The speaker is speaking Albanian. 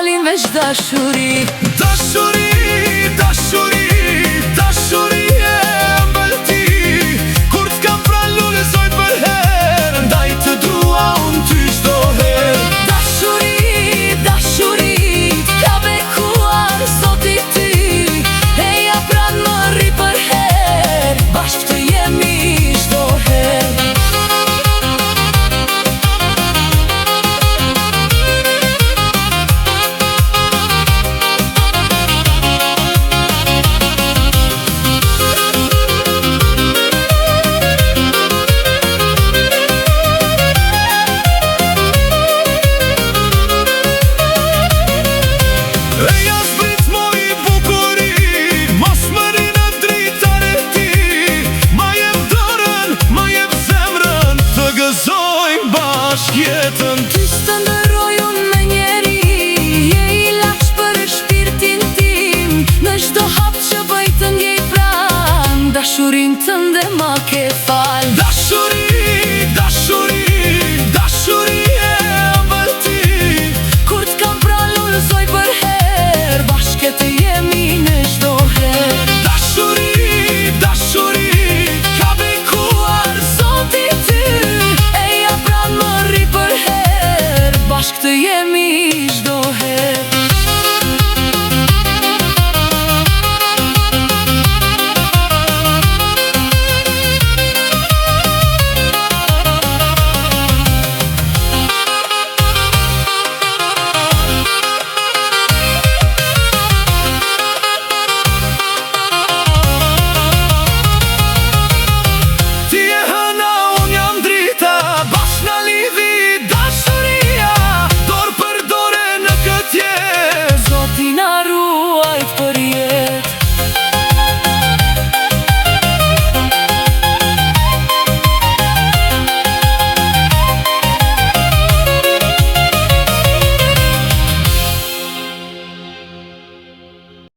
falin veç dashuri. Dashuri, dashuri, dashuri e mbëlti. Kur t'kam pran lulezoj për herë, ndaj të dua unë ty çdo herë. Dashuri, dashuri, t'ka bekuar zoti ty. Eja pran më rri për herë, bashkë të jemi çdo herë. Eja zbrit moj i bukuri, mos më rinë dritar e ti. Ma jep dorën, ma jep zemrën, të gëzojmë bashk jetën. Ty s'të ndërroj unë me njeri, je ilaç për shpirtin tim. Në çdo hap që bëj të ndjej pran, dashurin tënde ma ke fal. Dashuri